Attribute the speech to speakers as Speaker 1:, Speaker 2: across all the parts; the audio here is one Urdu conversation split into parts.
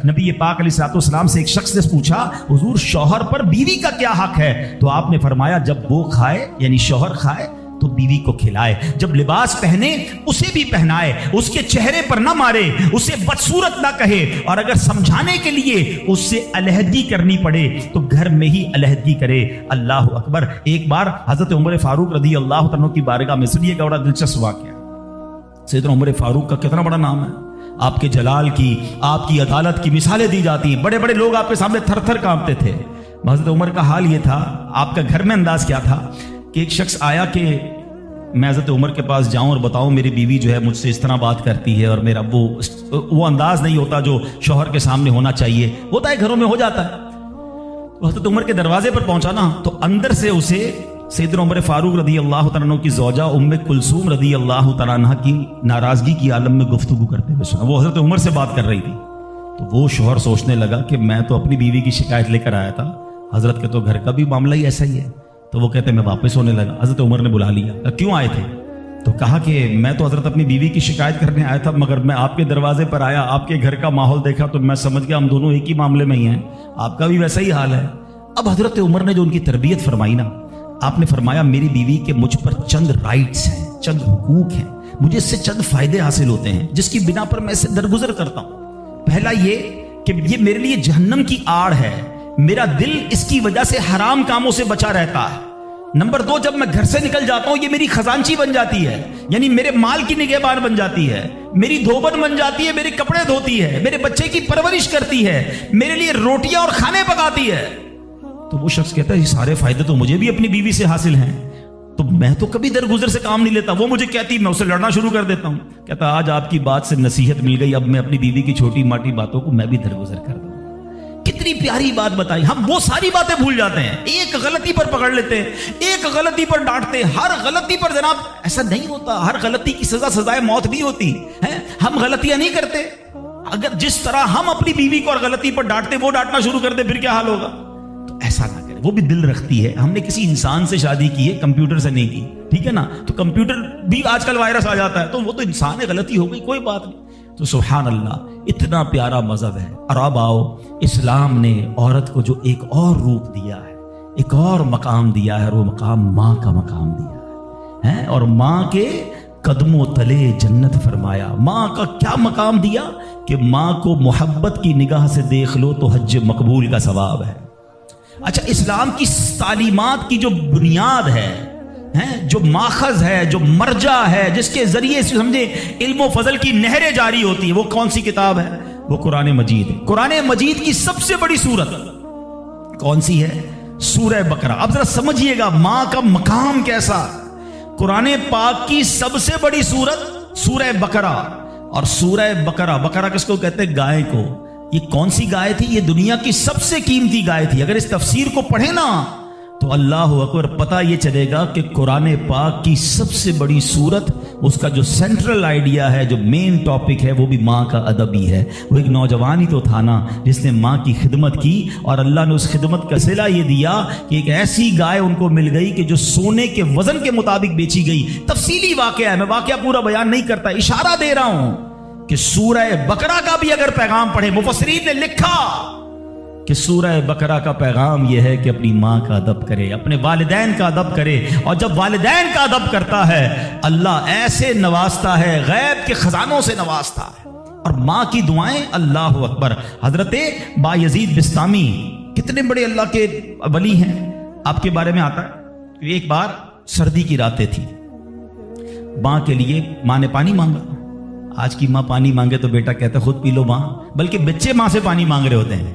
Speaker 1: نبی پاک علیہ الصلوۃ والسلام سے ایک شخص نے پوچھا حضور شوہر پر بیوی کا کیا حق ہے؟ تو آپ نے فرمایا جب وہ کھائے یعنی شوہر کھائے تو بیوی کو کھلائے، جب لباس پہنے اسے بھی پہنائے، اس کے چہرے پر نہ مارے، اسے بدصورت نہ کہے، اور اگر سمجھانے کے لیے اس سے علیحدگی کرنی پڑے تو گھر میں ہی علیحدگی کرے۔ اللہ اکبر۔ ایک بار حضرت عمر فاروق رضی اللہ عنہ کی بارگاہ میں، سنیے گا بڑا دلچسپ واقعہ۔ سیدنا عمر فاروق کا کتنا بڑا نام ہے، آپ کے جلال کی، آپ کی عدالت کی مثالیں دی جاتی ہیں، بڑے بڑے لوگ آپ کے سامنے تھر تھر کانپتے تھے۔ حضرت عمر کا حال یہ تھا، آپ کا گھر میں انداز کیا تھا کہ ایک شخص آیا کہ میں حضرت عمر کے پاس جاؤں اور بتاؤں میری بیوی جو ہے مجھ سے اس طرح بات کرتی ہے، اور میرا وہ انداز نہیں ہوتا جو شوہر کے سامنے ہونا چاہیے، ہوتا ہے گھروں میں ہو جاتا ہے۔ حضرت عمر کے دروازے پر پہنچا نا تو اندر سے اسے سیدنا عمر فاروق رضی اللہ تعالیٰ عنہ کی زوجہ ام کلثوم رضی اللہ تعالیٰ عنہ کی ناراضگی کی عالم میں گفتگو کرتے ہوئے سنا۔ وہ حضرت عمر سے بات کر رہی تھی تو وہ شوہر سوچنے لگا کہ میں تو اپنی بیوی کی شکایت لے کر آیا تھا، حضرت کے تو گھر کا بھی معاملہ ہی ایسا ہی ہے۔ تو وہ کہتے میں واپس ہونے لگا۔ حضرت عمر نے بلا لیا، کیوں آئے تھے؟ تو کہا کہ میں تو حضرت اپنی بیوی کی شکایت کرنے آیا تھا، مگر میں آپ کے دروازے پر آیا، آپ کے گھر کا ماحول دیکھا تو میں سمجھ گیا ہم دونوں ایک ہی معاملے میں ہی ہیں، آپ کا بھی ویسا ہی حال ہے۔ اب حضرت عمر نے جو ان کی تربیت فرمائی نا، آپ نے فرمایا میری بیوی کے مجھ پر چند رائٹس ہیں، چند حقوق ہیں، مجھے اس سے چند فائدے حاصل ہوتے ہیں جس کی بنا پر میں اس سے درگزر کرتا ہوں۔ پہلا یہ کہ یہ میرے لیے جہنم کی آڑ ہے، میرا دل اس کی وجہ سے حرام کاموں سے بچا رہتا ہے۔ نمبر 2، جب میں گھر سے نکل جاتا ہوں یہ میری خزانچی بن جاتی ہے، یعنی میرے مال کی نگہبان بن جاتی ہے، میری دھوبن بن جاتی ہے، میرے کپڑے دھوتی ہے، میرے بچے کی پرورش کرتی ہے، میرے لیے روٹیاں اور کھانے پکاتی ہے۔ تو وہ شخص کہتا ہے یہ سارے فائدے تو مجھے بھی اپنی بیوی سے حاصل ہیں، تو میں تو کبھی درگزر سے کام نہیں لیتا، وہ مجھے کہتی میں اسے لڑنا شروع کر دیتا ہوں۔ کہتا آج آپ کی بات سے نصیحت مل گئی، اب میں اپنی بیوی کی چھوٹی ماٹی باتوں کو میں بھی درگزر کر دوں۔ کتنی پیاری بات بتائی، ہم وہ ساری باتیں بھول جاتے ہیں، ایک غلطی پر پکڑ لیتے ہیں، ایک غلطی پر ڈانٹتے ہیں، ہر غلطی پر جناب ایسا نہیں ہوتا، ہر غلطی کی سزا سزائے موت نہیں ہوتی ہے، ہم غلطیاں نہیں کرتے۔ اگر جس طرح ہم اپنی بیوی کو اور غلطی پر ڈانٹتے وہ ڈانٹنا شروع کر دے پھر کیا حال ہوگا؟ تو ایسا نہ کرے، وہ بھی دل رکھتی ہے، ہم نے کسی انسان سے شادی کی ہے، کمپیوٹر سے نہیں کی، ٹھیک ہے نا؟ تو کمپیوٹر بھی آج کل وائرس آ جاتا ہے، تو وہ تو انسان ہے، غلطی ہو گئی کوئی بات نہیں۔ تو سبحان اللہ، اتنا پیارا مذہب ہے۔ اور اب آؤ، اسلام نے عورت کو جو ایک اور روپ دیا ہے، ایک اور مقام دیا ہے، اور وہ مقام ماں کا مقام دیا ہے، اور ماں کے قدموں تلے جنت فرمایا۔ ماں کا کیا مقام دیا کہ ماں کو محبت کی نگاہ سے دیکھ لو تو حج مقبول کا ثواب ہے۔ اچھا، اسلام کی تعلیمات کی جو بنیاد ہے، جو ماخذ ہے، جو مرجع ہے، جس کے ذریعے سے سمجھے علم و فضل کی نہریں جاری ہوتی ہیں، وہ کون سی کتاب ہے؟ وہ قرآن مجید ہے۔ قرآن مجید کی سب سے بڑی سورت کون سی ہے؟ سورہ بقرہ۔ اب ذرا سمجھیے گا ماں کا مقام کیسا۔ قرآن پاک کی سب سے بڑی سورت سورہ بقرہ، اور سورہ بقرہ، بقرہ کس کو کہتے ہیں؟ گائے کو۔ یہ کون سی گائے تھی؟ یہ دنیا کی سب سے قیمتی گائے تھی۔ اگر اس تفسیر کو پڑھیں نا تو اللہ اکبر، پتہ یہ چلے گا کہ قرآن پاک کی سب سے بڑی سورت، اس کا جو سینٹرل آئیڈیا ہے، جو مین ٹاپک ہے، وہ بھی ماں کا ادب ہی ہے۔ وہ ایک نوجوان ہی تو تھا نا جس نے ماں کی خدمت کی، اور اللہ نے اس خدمت کا صلہ یہ دیا کہ ایک ایسی گائے ان کو مل گئی کہ جو سونے کے وزن کے مطابق بیچی گئی۔ تفصیلی واقعہ ہے، میں واقعہ پورا بیان نہیں کرتا، اشارہ دے رہا ہوں کہ سورہ بقرہ کا بھی اگر پیغام پڑھے، مفسرین نے لکھا کہ سورہ بقرہ کا پیغام یہ ہے کہ اپنی ماں کا ادب کرے، اپنے والدین کا ادب کرے، اور جب والدین کا ادب کرتا ہے اللہ ایسے نوازتا ہے، غیب کے خزانوں سے نوازتا ہے۔ اور ماں کی دعائیں، اللہ اکبر۔ حضرت بایزید بستامی کتنے بڑے اللہ کے ولی ہیں، آپ کے بارے میں آتا ہے کہ ایک بار سردی کی راتیں تھی، ماں کے لیے ماں نے پانی مانگا۔ آج کی ماں پانی مانگے تو بیٹا کہتا ہے خود پی لو ماں، بلکہ بچے ماں سے پانی مانگ رہے ہوتے ہیں،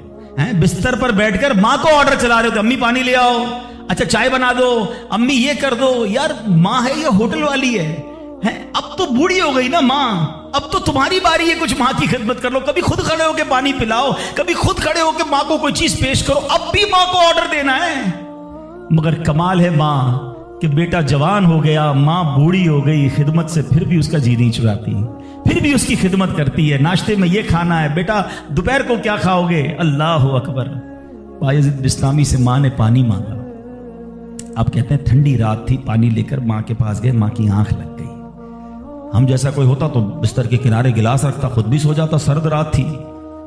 Speaker 1: بستر پر بیٹھ کر ماں کو آرڈر چلا رہے ہوتے، امی پانی لے آؤ، اچھا چائے بنا دو، امی یہ کر دو۔ یار ماں ہے یا ہوٹل والی ہے؟ اب تو بوڑھی ہو گئی نا ماں، اب تو تمہاری باری ہے کچھ ماں کی خدمت کر لو، کبھی خود کھڑے ہو کے پانی پلاؤ، کبھی خود کھڑے ہو کے ماں کو کوئی چیز پیش کرو، اب بھی ماں کو آرڈر دینا ہے۔ مگر کمال ہے ماں کہ بیٹا جوان ہو گیا، ماں بوڑھی ہو گئی، خدمت سے پھر بھی اس کا جی نہیں چراتی، پھر بھی اس کی خدمت کرتی ہے۔ ناشتے میں یہ کھانا ہے بیٹا، دوپہر کو کیا کھاؤ گے؟ اللہ اکبر۔ بایزید بستامی سے ماں نے پانی مانگا، آپ کہتے ہیں ٹھنڈی رات تھی، پانی لے کر ماں کے پاس گئے، ماں کی آنکھ لگ گئی۔ ہم جیسا کوئی ہوتا تو بستر کے کنارے گلاس رکھتا، خود بھی سو جاتا، سرد رات تھی۔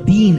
Speaker 1: 3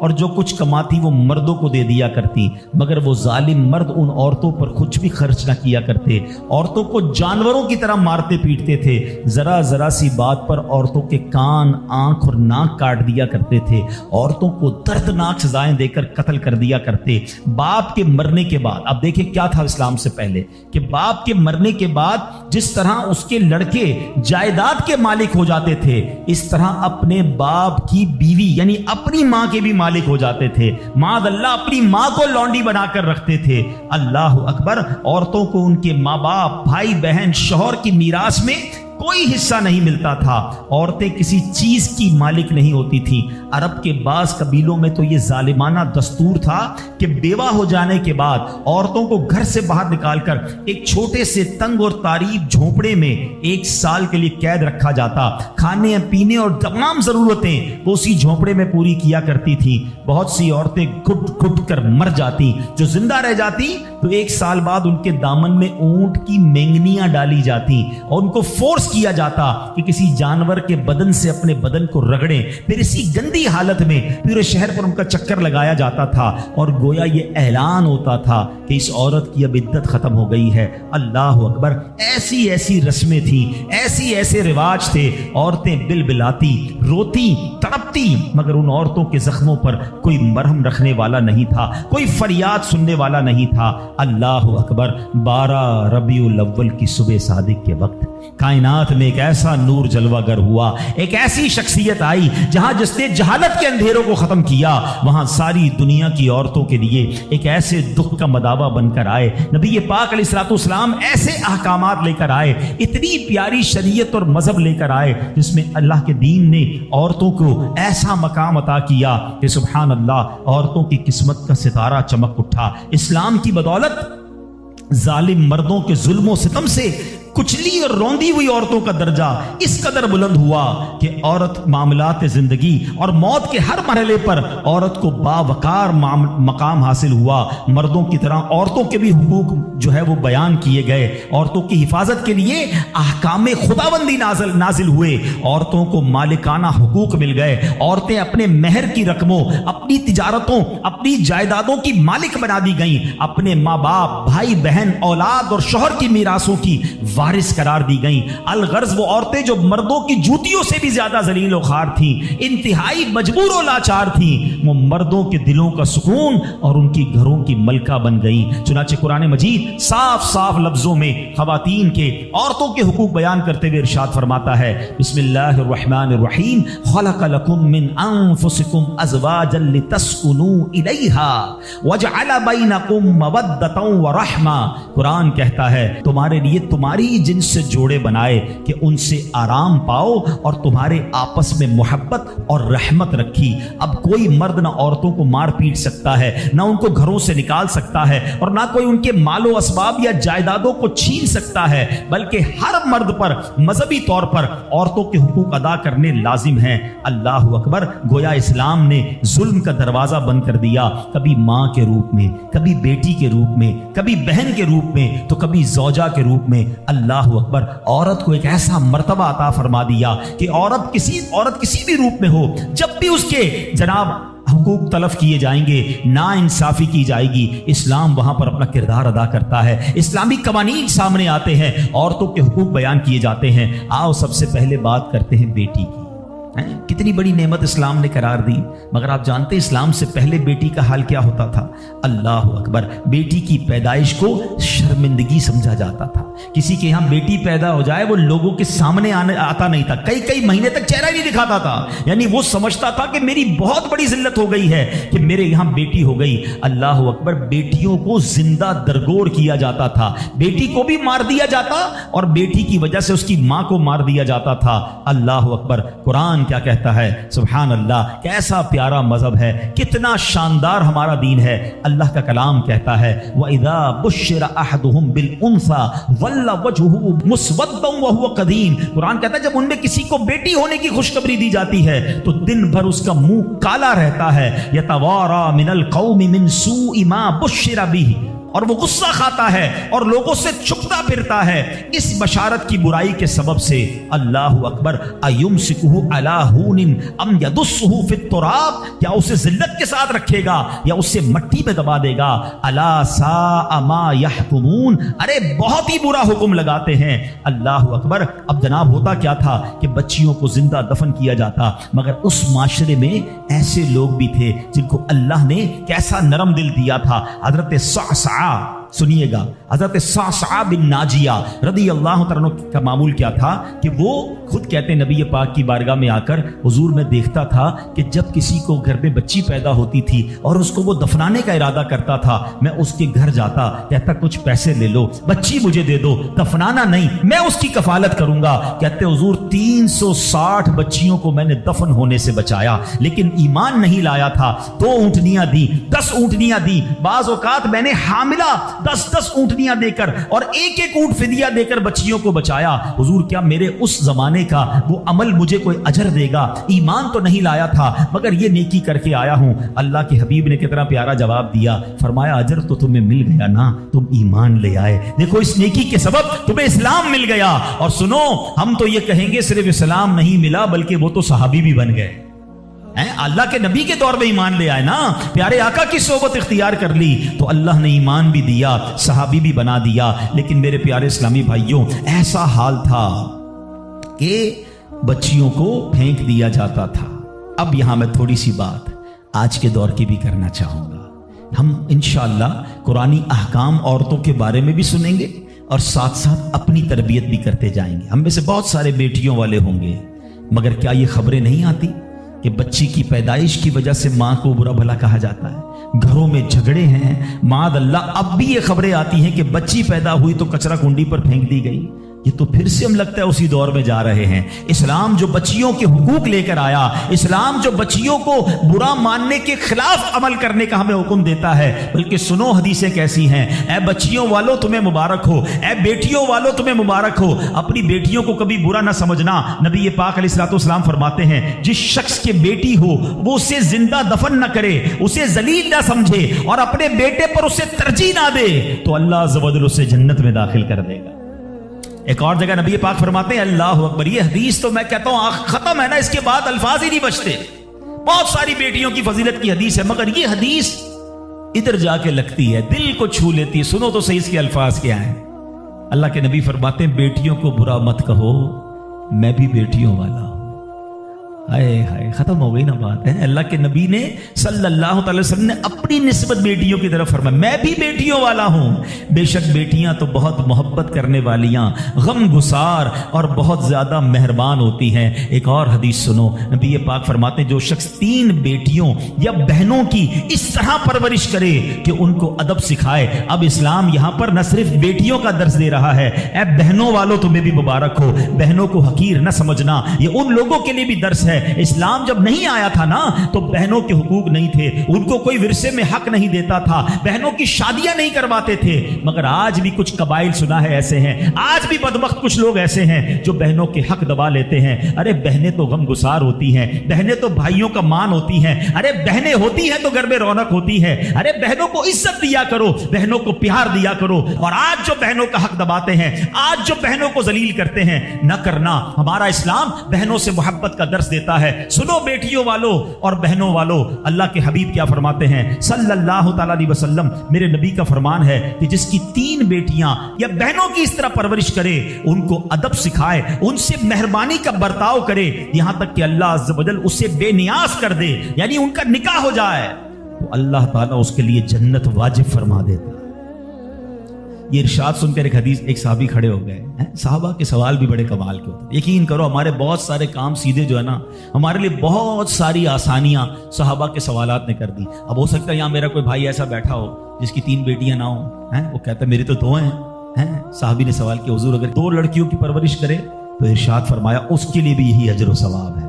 Speaker 1: اور جو کچھ کماتی وہ مردوں کو دے دیا کرتی، مگر وہ ظالم مرد ان عورتوں پر کچھ بھی خرچ نہ کیا کرتے، عورتوں کو جانوروں کی طرح مارتے پیٹتے تھے، ذرا ذرا سی بات پر عورتوں کے کان، آنکھ اور ناک کاٹ دیا کرتے تھے، عورتوں کو دردناک سزائیں دے کر قتل کر دیا کرتے۔ باپ کے مرنے کے بعد، اب دیکھیں کیا تھا اسلام سے پہلے، کہ باپ کے مرنے کے بعد جس طرح اس کے لڑکے جائیداد کے مالک ہو جاتے تھے، اس طرح اپنے باپ کی بیوی یعنی اپنی ماں کے بھی مالک ہو جاتے تھے۔ معاذ اللہ، اپنی ماں کو لونڈی بنا کر رکھتے تھے۔ اللہ اکبر۔ عورتوں کو ان کے ماں باپ، بھائی بہن، شوہر کی میراث میں کوئی حصہ نہیں ملتا تھا، عورتیں کسی چیز کی مالک نہیں ہوتی تھیں۔ عرب کے بعض قبیلوں میں تو یہ ظالمانہ دستور تھا کہ بیوہ ہو جانے کے بعد عورتوں کو گھر سے باہر نکال کر ایک چھوٹے سے تنگ اور تاریک جھونپڑے میں 1 سال کے لیے قید رکھا جاتا، کھانے پینے اور تمام ضرورتیں وہ اسی جھونپڑے میں پوری کیا کرتی تھیں۔ بہت سی عورتیں گھٹ گھٹ کر مر جاتی، جو زندہ رہ جاتی تو 1 سال بعد ان کے دامن میں اونٹ کی مینگنیاں ڈالی جاتی اور ان کو فورس کیا جاتا کہ کسی جانور کے بدن سے اپنے بدن کو رگڑیں، پھر اسی گندی حالت میں پورے شہر پر ان کا چکر لگایا جاتا تھا اور گویا یہ اعلان ہوتا تھا کہ اس عورت کی اب عدت ختم ہو گئی ہے۔ اللہ اکبر۔ ایسی ایسی رسمیں تھیں، ایسے رواج تھے، عورتیں بلبلاتی، روتی، تڑپتی، مگر ان عورتوں کے زخموں پر کوئی مرہم رکھنے والا نہیں تھا، کوئی فریاد سننے والا نہیں تھا۔ اللہ اکبر۔ 12 ربیع الاول کی صبح صادق کے وقت کائنات میں ایک ایسا نور جلوہ گر ہوا، ایک ایسی شخصیت آئی جہاں جس نے جہالت کے اندھیروں کو ختم کیا، وہاں ساری دنیا کی عورتوں کے لیے ایک ایسے دکھ کا مداوا بن کر آئے۔ نبی پاک علیہ الصلوۃ والسلام ایسے احکامات لے کر آئے، اتنی پیاری شریعت اور مذہب لے کر آئے جس میں اللہ کے دین نے عورتوں کو ایسا مقام عطا کیا کہ سبحان اللہ، عورتوں کی قسمت کا ستارہ چمک اٹھا۔ اسلام کی بدولت ظالم مردوں کے ظلم و ستم سے کچلی اور روندی ہوئی عورتوں کا درجہ اس قدر بلند ہوا کہ عورت معاملات زندگی اور موت کے ہر مرحلے پر عورت کو باوقار مقام حاصل ہوا۔ مردوں کی طرح عورتوں کے بھی حقوق جو ہے وہ بیان کیے گئے، عورتوں کی حفاظت کے لیے احکام خداوندی نازل ہوئے، عورتوں کو مالکانہ حقوق مل گئے، عورتیں اپنے مہر کی رقموں، اپنی تجارتوں، اپنی جائیدادوں کی مالک بنا دی گئیں، اپنے ماں باپ، بھائی بہن، اولاد اور شوہر کی میراثوں کی وارث قرار دی گئیں۔ الغرض وہ عورتیں جو مردوں کی جوتیوں سے بھی زیادہ ذلیل و خوار تھیں، انتہائی مجبور و لاچار تھیں، وہ مردوں کے دلوں کا سکون اور ان کی گھروں کی ملکہ بن گئیں۔ چنانچہ قرآن مجید صاف صاف لفظوں میں خواتین کے، عورتوں کے حقوق بیان کرتے ہوئے ارشاد فرماتا ہے، بسم اللہ الرحمن الرحیم، خلق لکم من انفسکم ازواجا لتسکنوا الیہا وجعل بینکم مودۃ ورحمہ۔ قرآن کہتا ہے تمہارے لیے تمہاری جن سے جوڑے بنائے کہ ان سے آرام پاؤ اور تمہارے آپس میں محبت اور رحمت رکھی۔ اب کوئی مرد نہ عورتوں کو مار پیٹ سکتا ہے، نہ ان کو گھروں سے نکال سکتا ہے، اور نہ کوئی ان کے مال و اسباب یا جائیدادوں کو چھین سکتا ہے، بلکہ ہر مرد پر مذہبی طور پر عورتوں کے حقوق ادا کرنے لازم ہیں۔ اللہ اکبر۔ گویا اسلام نے ظلم کا دروازہ بند کر دیا، کبھی ماں کے روپ میں، کبھی بیٹی کے روپ میں، کبھی بہن کے روپ میں، تو کبھی زوجہ کے روپ میں۔ اللہ اکبر۔ عورت کو ایک ایسا مرتبہ عطا فرما دیا کہ عورت کسی بھی روپ میں ہو، جب بھی اس کے جناب حقوق تلف کیے جائیں گے، نا انصافی کی جائے گی، اسلام وہاں پر اپنا کردار ادا کرتا ہے۔ اسلامی قوانین سامنے آتے ہیں، عورتوں کے حقوق بیان کیے جاتے ہیں۔ آؤ سب سے پہلے بات کرتے ہیں بیٹی کی۔ کتنی بڑی نعمت اسلام نے قرار دی، مگر آپ جانتے اسلام سے پہلے بیٹی کا حال کیا ہوتا تھا؟ اللہ اکبر۔ بیٹی کی پیدائش کو شرمندگی سمجھا جاتا تھا۔ کسی کے یہاں بیٹی پیدا ہو جائے وہ لوگوں کے سامنے آتا نہیں تھا، کئی مہینے تک چہرہ ہی نہیں دکھاتا تھا، یعنی وہ سمجھتا تھا کہ میری بہت بڑی ذلت ہو گئی ہے کہ میرے یہاں بیٹی ہو گئی۔ اللہ اکبر۔ بیٹیوں کو زندہ درگور کیا جاتا تھا، بیٹی کو بھی مار دیا جاتا اور بیٹی کی وجہ سے اس کی ماں کو مار دیا جاتا تھا۔ اللہ اکبر۔ قرآن کیا کہتا ہے؟ سبحان اللہ، کیسا پیارا مذہب ہے، کتنا شاندار ہمارا دین ہے۔ اللہ کا کلام کہتا ہے وَإِذَا بُشِّرَ أَحَدُهُمْ بِالْأُنثَىٰ وَلَّ وَجْهُهُ مُسْوَدًّا وَهُوَ كَظِيمٌ۔ قرآن کہتا ہے جب ان میں کسی کو بیٹی ہونے کی خوشخبری دی جاتی ہے تو دن بھر اس کا منہ کالا رہتا ہے، يَتَوَارَىٰ مِنَ الْقَوْمِ مِنْ سُوءِ مَا بُشِّرَ بِهِ۔ اور وہ غصہ کھاتا ہے اور لوگوں سے چھپتا پھرتا ہے، اس بشارت کی برائی کے سبب سے اللہ اکبر ایمسکہ علی ہون ام یدسہ فی التراب، کیا اسے ذلت کے ساتھ رکھے گا یا اسے مٹی میں دبا دے گا؟ الا ساء ما یحکمون، ارے بہت ہی برا حکم لگاتے ہیں۔ اللہ اکبر۔ اب جناب ہوتا کیا تھا کہ بچیوں کو زندہ دفن کیا جاتا، مگر اس معاشرے میں ایسے لوگ بھی تھے جن کو اللہ نے کیسا نرم دل دیا تھا۔ حضرت صعصعہ، سنیے گا، حضرت صعصعہ بن ناجیہ رضی اللہ تعالیٰ کا معمول کیا تھا کہ وہ خود کہتے ہیں نبی پاک کی بارگاہ میں آ کر، حضور میں دیکھتا تھا کہ جب کسی کو گھر میں بچی پیدا ہوتی تھی اور اس کو وہ دفنانے کا ارادہ کرتا تھا، میں اس کے گھر جاتا، کہتا کچھ پیسے لے لو، بچی مجھے دے دو، دفنانا نہیں، میں اس کی کفالت کروں گا۔ کہتے حضور 360 بچیوں کو میں نے دفن ہونے سے بچایا، لیکن ایمان نہیں لایا تھا۔ 2 اونٹنیاں دی، 10 اونٹنیاں دی، بعض اوقات میں نے حاملہ 10 اونٹنیاں دے کر اور ایک اونٹ فدیہ دے کر بچیوں کو بچایا۔ حضور کیا میرے اس زمانے کا وہ عمل مجھے کوئی اجر دے گا؟ ایمان تو نہیں لایا تھا مگر یہ نیکی کر کے آیا ہوں۔ اللہ کے حبیب نے کتنا پیارا جواب دیا، فرمایا اجر تو تمہیں مل گیا نا، تم ایمان لے آئے، دیکھو اس نیکی کے سبب تمہیں اسلام مل گیا۔ اور سنو، ہم تو یہ کہیں گے صرف اسلام نہیں ملا بلکہ وہ تو صحابی بھی بن گئے، اللہ کے نبی کے دور میں ایمان لے آئے نا، پیارے آقا کی صحبت اختیار کر لی تو اللہ نے ایمان بھی دیا، صحابی بھی بنا دیا۔ لیکن میرے پیارے اسلامی بھائیوں، ایسا حال تھا کہ بچیوں کو پھینک دیا جاتا تھا۔ اب یہاں میں تھوڑی سی بات آج کے دور کی بھی کرنا چاہوں گا۔ ہم انشاءاللہ قرآنی احکام عورتوں کے بارے میں بھی سنیں گے اور ساتھ ساتھ اپنی تربیت بھی کرتے جائیں گے۔ ہم میں سے بہت سارے بیٹیوں والے ہوں گے، مگر کیا یہ خبریں نہیں آتی کہ بچی کی پیدائش کی وجہ سے ماں کو برا بھلا کہا جاتا ہے، گھروں میں جھگڑے ہیں، معاذ اللہ۔ اب بھی یہ خبریں آتی ہیں کہ بچی پیدا ہوئی تو کچرا کنڈی پر پھینک دی گئی۔ یہ تو پھر سے ہم لگتا ہے اسی دور میں جا رہے ہیں۔ اسلام جو بچیوں کے حقوق لے کر آیا، اسلام جو بچیوں کو برا ماننے کے خلاف عمل کرنے کا ہمیں حکم دیتا ہے، بلکہ سنو حدیثیں کیسی ہیں۔ اے بچیوں والو تمہیں مبارک ہو، اے بیٹیوں والو تمہیں مبارک ہو، اپنی بیٹیوں کو کبھی برا نہ سمجھنا۔ نبی پاک علیہ الصلوۃ والسلام فرماتے ہیں جس شخص کے بیٹی ہو وہ اسے زندہ دفن نہ کرے، اسے ذلیل نہ سمجھے اور اپنے بیٹے پر اسے ترجیح نہ دے تو اللہ عز و جل اسے جنت میں داخل کر دے گا۔ ایک اور جگہ نبی پاک فرماتے ہیں، اللہ اکبر، یہ حدیث تو میں کہتا ہوں ختم ہے نا، اس کے بعد الفاظ ہی نہیں بچتے۔ بہت ساری بیٹیوں کی فضیلت کی حدیث ہے مگر یہ حدیث ادھر جا کے لگتی ہے، دل کو چھو لیتی ہے۔ سنو تو صحیح اس کے الفاظ کیا ہیں۔ اللہ کے نبی فرماتے ہیں بیٹیوں کو برا مت کہو، میں بھی بیٹیوں والا ہوں۔ ہائے ہائے، ختم ہو گئی نا بات ہے۔ اللہ کے نبی نے صلی اللہ تعالی وسلم نے اپنی نسبت بیٹیوں کی طرف فرمایا میں بھی بیٹیوں والا ہوں۔ بے شک بیٹیاں تو بہت محبت کرنے والیاں، غم گسار اور بہت زیادہ مہربان ہوتی ہیں۔ ایک اور حدیث سنو، نبی پاک فرماتے ہیں جو شخص 3 بیٹیوں یا بہنوں کی اس طرح پرورش کرے کہ ان کو ادب سکھائے۔ اب اسلام یہاں پر نہ صرف بیٹیوں کا درس دے رہا ہے، اے بہنوں والوں تمہیں بھی مبارک ہو، بہنوں کو حقیر نہ سمجھنا، یہ ان لوگوں کے لیے بھی درس ہے۔ اسلام جب نہیں آیا تھا نا تو بہنوں کے حقوق نہیں تھے، ان کو کوئی ورثے میں حق نہیں دیتا تھا، بہنوں کی شادیاں نہیں کرواتے تھے۔ مگر آج بھی کچھ قبائل سنا ہے ایسے ہیں، آج بھی بدبخت کچھ لوگ ایسے ہیں جو بہنوں کے حق دبا لیتے ہیں۔ ارے بہنیں تو غم گسار ہوتی ہیں، بہنیں تو بھائیوں کا مان ہوتی ہیں، ارے بہنیں ہوتی ہیں تو گھر میں رونق ہوتی ہے۔ ارے بہنوں کو عزت دیا کرو، بہنوں کو پیار دیا کرو۔ اور آج جو بہنوں کا حق دباتے ہیں، آج جو بہنوں کو ذلیل کرتے ہیں، نہ کرنا۔ ہمارا اسلام بہنوں سے محبت کا درس دیتا ہے۔ سنو بیٹیوں والو اور بہنوں والو، اللہ کے حبیب کیا فرماتے ہیں صلی اللہ تعالی علیہ وسلم، میرے نبی کا فرمان ہے کہ جس کی 3 بیٹیاں یا بہنوں کی اس طرح پرورش کرے، ان کو ادب سکھائے، ان سے مہربانی کا برتاؤ کرے، یہاں تک کہ اللہ عز و جل اسے بے نیاز کر دے، یعنی ان کا نکاح ہو جائے، تو اللہ تعالیٰ اس کے لیے جنت واجب فرما دیتا۔ یہ ارشاد سن کر ایک صحابی کھڑے ہو گئے۔ صحابہ کے سوال بھی بڑے کمال کے ہوتے ہیں۔ یقین کرو ہمارے بہت سارے کام سیدھے جو ہے نا، ہمارے لیے بہت ساری آسانیاں صحابہ کے سوالات نے کر دی۔ اب ہو سکتا ہے یہاں میرا کوئی بھائی ایسا بیٹھا ہو جس کی 3 بیٹیاں نہ ہوں، وہ کہتا ہے میری تو 2 ہیں۔ صحابی نے سوال کیا حضور اگر 2 لڑکیوں کی پرورش کرے تو ارشاد فرمایا اس کے لیے بھی یہی اجر و ثواب ہے۔